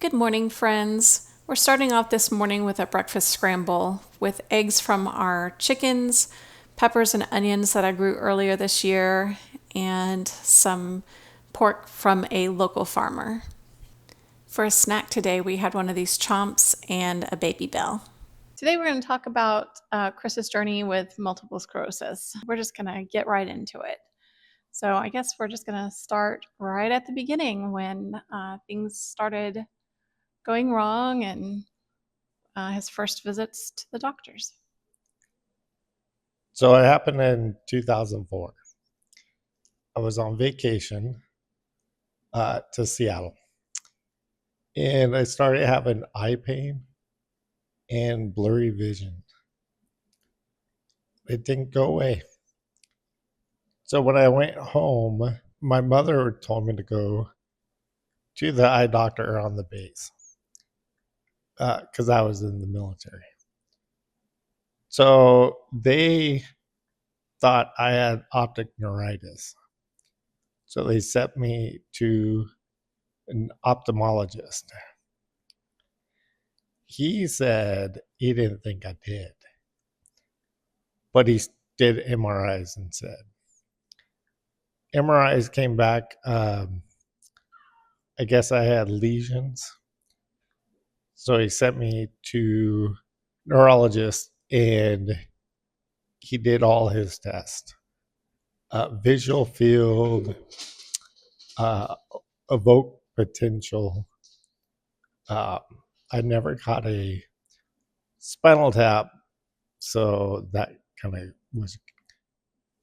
Good morning, friends. We're starting off this morning with a breakfast scramble with eggs from our chickens, peppers and onions that I grew earlier this year, and some pork from a local farmer. For a snack today, we had one of these chomps and a baby bell. Today, we're going to talk about Chris's journey with multiple sclerosis. We're just going to get right into it. So, I guess we're just going to start right at the beginning when things started going wrong and his first visits to the doctors. So it happened in 2004. I was on vacation to Seattle, and I started having eye pain and blurry vision. It didn't go away. So when I went home, my mother told me to go to the eye doctor on the base because I was in the military. So they thought I had optic neuritis. So they sent me to an ophthalmologist. He said he didn't think I did, but he did MRIs and said MRIs came back. I guess I had lesions, so he sent me to neurologist, and he did all his tests, visual field, uh, evoke potential. I never got a spinal tap, so that kind of was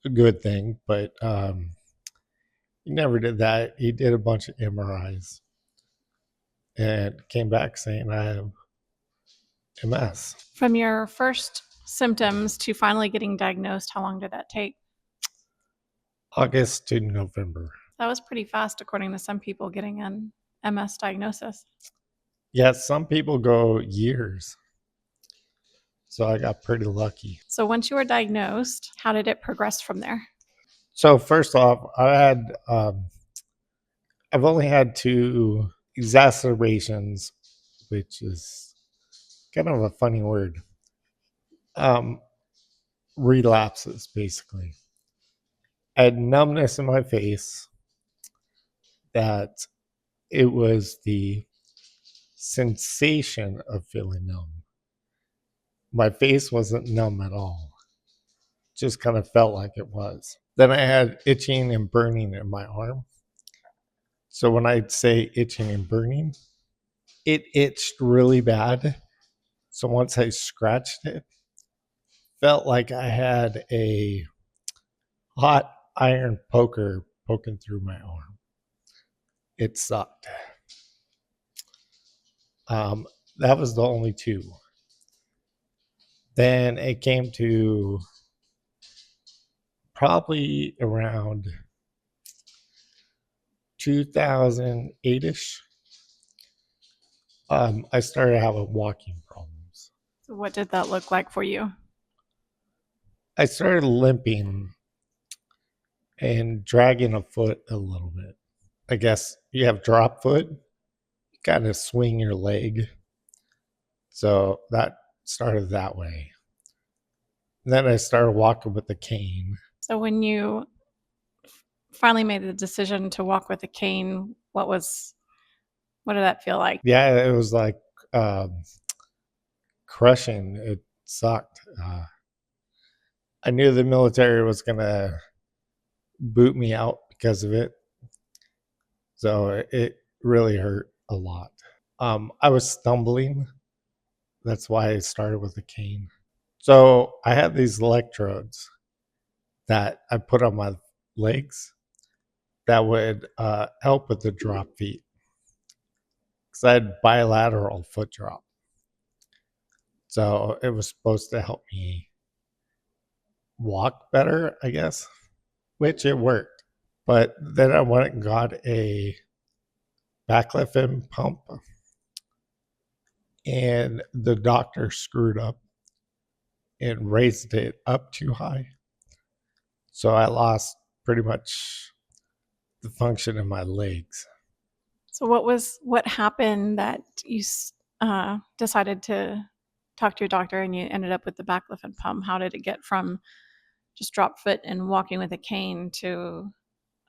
a good thing, but he never did that. He did a bunch of MRIs and came back saying I have MS. From your first symptoms to finally getting diagnosed, how long did that take? August to November. That was pretty fast, according to some people getting an MS diagnosis. Yeah, some people go years. So I got pretty lucky. So once you were diagnosed, how did it progress from there? So first off, I've only had 2 exacerbations, which is kind of a funny word. Um, Relapses, basically. I had numbness in my face that it was the sensation of feeling numb. My face wasn't numb at all. Just kind of felt like it was. Then I had itching and burning in my arm. So when I'd say itching and burning, it itched really bad. So once I scratched it, felt like I had a hot iron poker poking through my arm. It sucked. That was the only 2. Then it came to probably around 2008-ish. I started having walking problems. So what did that look like for you? I started limping and dragging a foot a little bit. I guess you have drop foot, you kind of swing your leg. So that started that way. Then I started walking with a cane. So when you finally made the decision to walk with a cane, what did that feel like? Yeah, it was like crushing. It sucked. I knew the military was going to boot me out because of it. So it really hurt a lot. I was stumbling. That's why I started with a cane. So I had these electrodes that I put on my legs that would help with the drop feet. Because I had bilateral foot drop. So it was supposed to help me walk better, I guess, which it worked. But then I went and got a baclofen pump, and the doctor screwed up and raised it up too high. So I lost pretty much the function in my legs. So what happened that you decided to talk to your doctor and you ended up with the backlift and pump? How did it get from just drop foot and walking with a cane to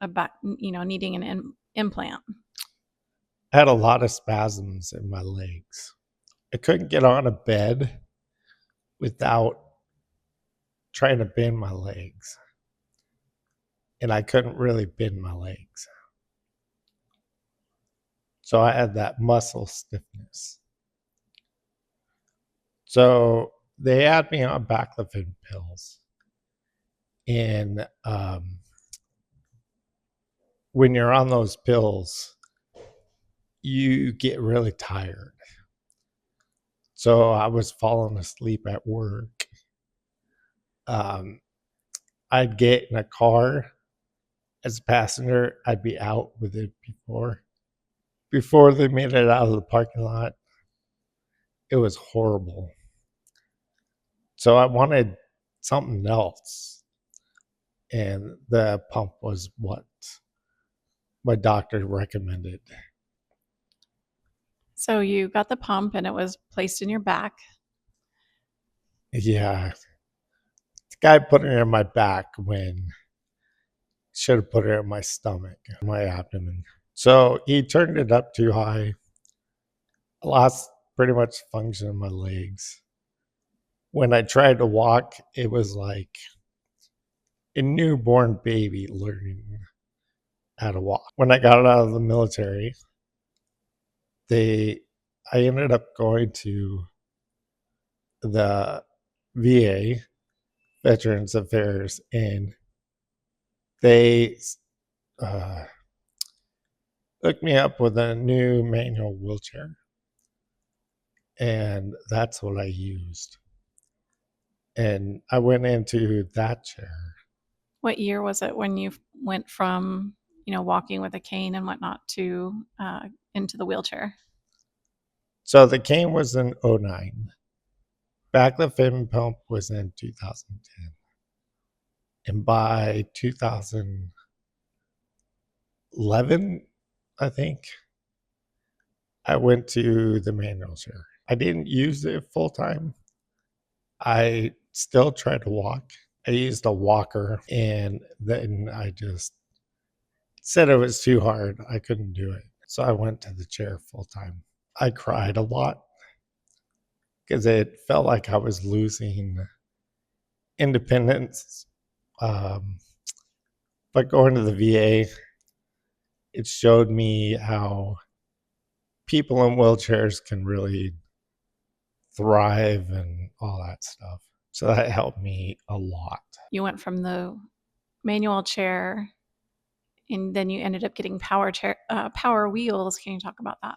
a back, needing an implant? I had a lot of spasms in my legs. I couldn't get on a bed without trying to bend my legs. And I couldn't really bend my legs. So I had that muscle stiffness. So they had me on baclofen pills. And when you're on those pills, you get really tired. So I was falling asleep at work. I'd get in a car as a passenger. I'd be out with it before they made it out of the parking lot. It was horrible. So I wanted something else. And the pump was what my doctor recommended. So you got the pump and it was placed in your back. Yeah. The guy put it in my back when should have put it in my stomach, my abdomen. So he turned it up too high. I lost pretty much function in my legs. When I tried to walk, it was like a newborn baby learning how to walk. When I got out of the military, I ended up going to the VA, Veterans Affairs, and they uh, hooked me up with a new manual wheelchair. And that's what I used. And I went into that chair. What year was it when you went from, walking with a cane and whatnot to into the wheelchair? So the cane was in '09. Baclofen pump was in 2010. And by 2011, I think, I went to the manual chair. I didn't use it full time. I still tried to walk. I used a walker, and then I just said it was too hard. I couldn't do it. So I went to the chair full time. I cried a lot because it felt like I was losing independence. Um, but going to the VA, it showed me how people in wheelchairs can really thrive and all that stuff. So that helped me a lot. You went from the manual chair and then you ended up getting power wheels. Can you talk about that?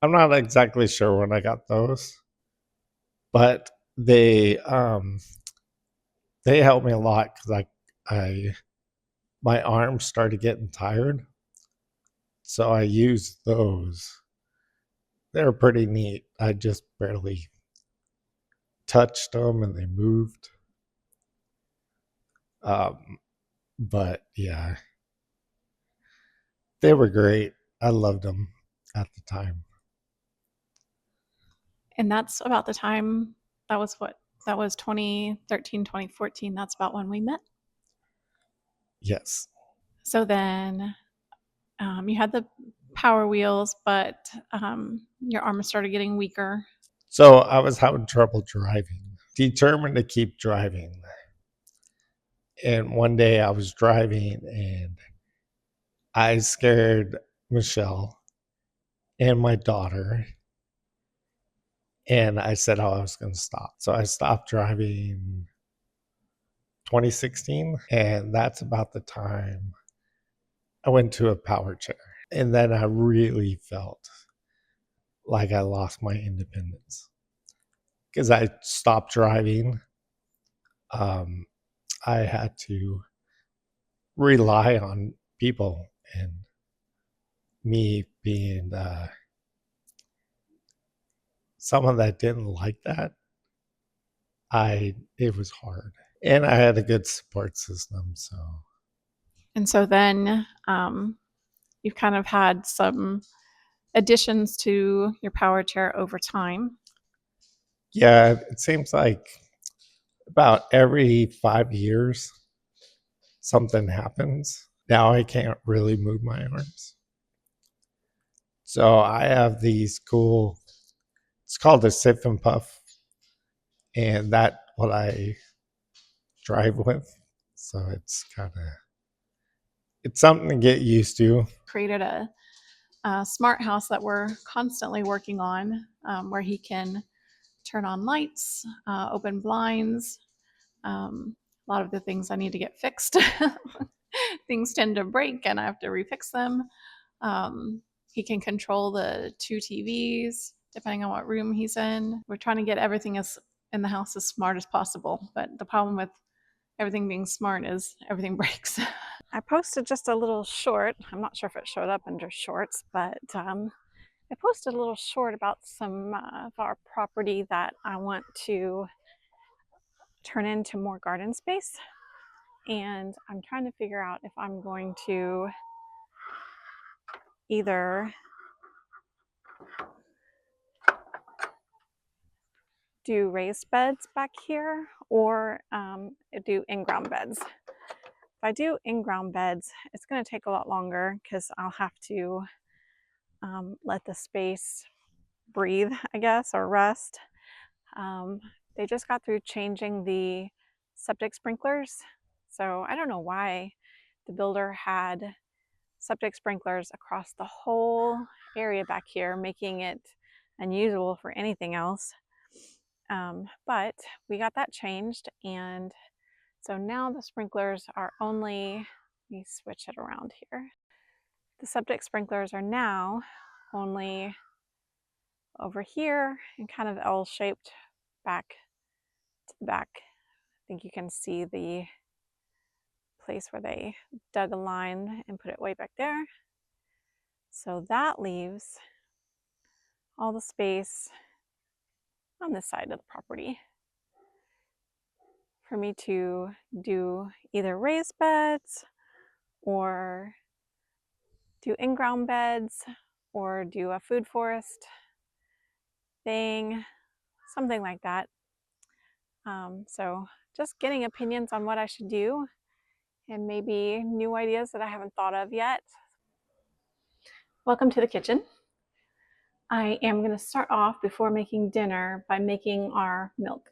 I'm not exactly sure when I got those, but they helped me a lot because I my arms started getting tired, so I used those. They're pretty neat. I just barely touched them and they moved. Um, but yeah, they were great. I loved them at the time. And that's about the time that was 2013, 2014. That's about when we met. Yes. So then you had the power wheels, but your arms started getting weaker. So I was having trouble driving, determined to keep driving. And one day I was driving and I scared Michelle and my daughter. And I said, I was going to stop. So I stopped driving 2016. And that's about the time I went to a power chair. And then I really felt like I lost my independence because I stopped driving. Um, I had to rely on people, and me being someone that didn't like that, it was hard. And I had a good support system. So And so then you've kind of had some additions to your power chair over time. Yeah, it seems like about every 5 years something happens. Now I can't really move my arms. So I have these cool, it's called a sip and puff, and that what I drive with. So it's kind of, it's something to get used to. Created a smart house that we're constantly working on, where he can turn on lights, open blinds. A lot of the things I need to get fixed. Things tend to break and I have to refix them. He can control the 2 TVs depending on what room he's in. We're trying to get everything in the house as smart as possible, but the problem with everything being smart is everything breaks. I posted just a little short. I'm not sure if it showed up under shorts, but I posted a little short about some of our property that I want to turn into more garden space. And I'm trying to figure out if I'm going to either do raised beds back here or do in-ground beds. If I do in-ground beds, it's going to take a lot longer because I'll have to let the space breathe, I guess, or rest. They just got through changing the septic sprinklers. So I don't know why the builder had septic sprinklers across the whole area back here, making it unusable for anything else. But we got that changed, and so now the sprinklers are only, let me switch it around here. The septic sprinklers are now only over here and kind of L-shaped back to the back. I think you can see the place where they dug a line and put it way back there. So that leaves all the space on this side of the property for me to do either raised beds or do in-ground beds or do a food forest thing, something like that. So just getting opinions on what I should do and maybe new ideas that I haven't thought of yet. Welcome to the kitchen. I am going to start off before making dinner by making our milk.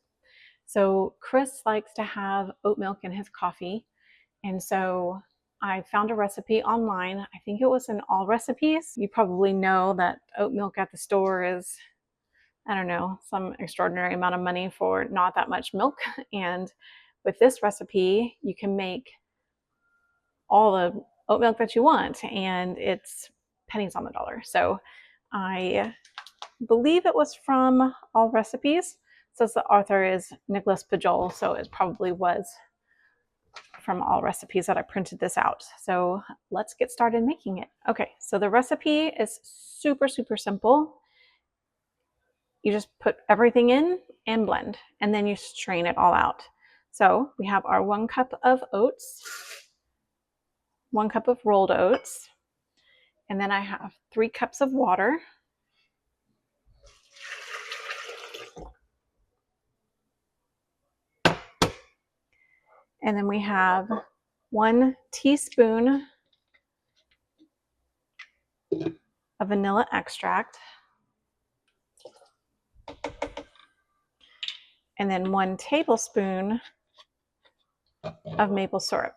So Chris likes to have oat milk in his coffee, and so I found a recipe online. I think it was in All Recipes. You probably know that oat milk at the store is, I don't know, some extraordinary amount of money for not that much milk. And with this recipe, you can make all the oat milk that you want, and it's pennies on the dollar. So I believe it was from All Recipes. It says the author is Nicholas Pajol, so it probably was from All Recipes that I printed this out. So let's get started making it. Okay, so the recipe is super, super simple. You just put everything in and blend, and then you strain it all out. So we have our 1 cup of oats, 1 cup of rolled oats, and then I have 3 cups of water. And then we have 1 teaspoon of vanilla extract, and then 1 tablespoon of maple syrup.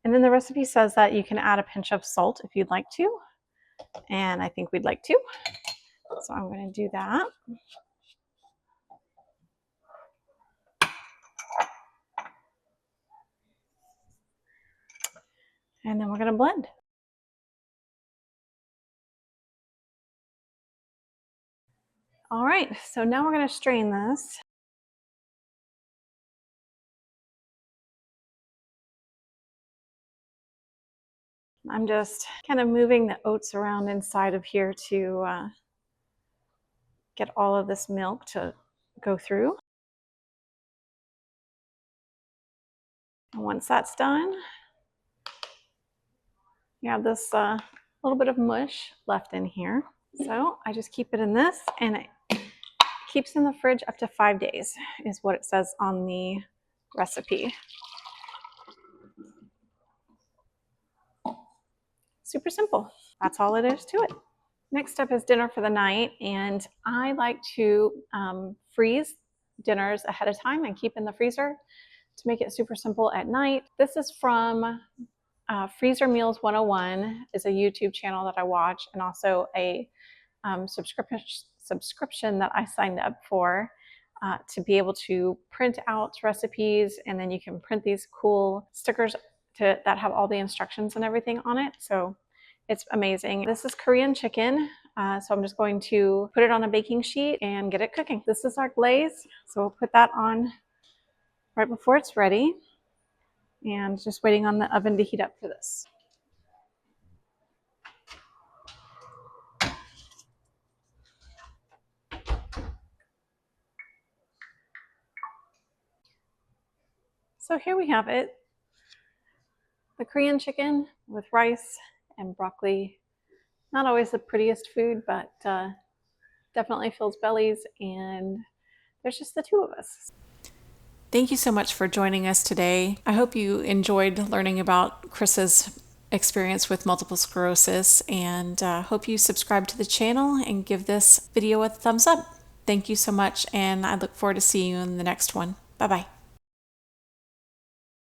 And then the recipe says that you can add a pinch of salt if you'd like to, and I think we'd like to. So I'm going to do that. And then we're going to blend. All right, so now we're going to strain this. I'm just kind of moving the oats around inside of here to get all of this milk to go through. And once that's done, you have this little bit of mush left in here. So I just keep it in this, and it keeps in the fridge up to 5 days is what it says on the recipe. Super simple. That's all it is to it. Next up is dinner for the night, and I like to freeze dinners ahead of time and keep in the freezer to make it super simple at night. This is from Freezer Meals 101, is a YouTube channel that I watch, and also a subscription that I signed up for to be able to print out recipes, and then you can print these cool stickers that have all the instructions and everything on it. So it's amazing. This is Korean chicken. So I'm just going to put it on a baking sheet and get it cooking. This is our glaze. So we'll put that on right before it's ready, and just waiting on the oven to heat up for this. So here we have it. The Korean chicken with rice and broccoli. Not always the prettiest food, but definitely fills bellies, and there's just the two of us. Thank you so much for joining us today. I hope you enjoyed learning about Chris's experience with multiple sclerosis, and hope you subscribe to the channel and give this video a thumbs up. Thank you so much, and I look forward to seeing you in the next one. Bye-bye.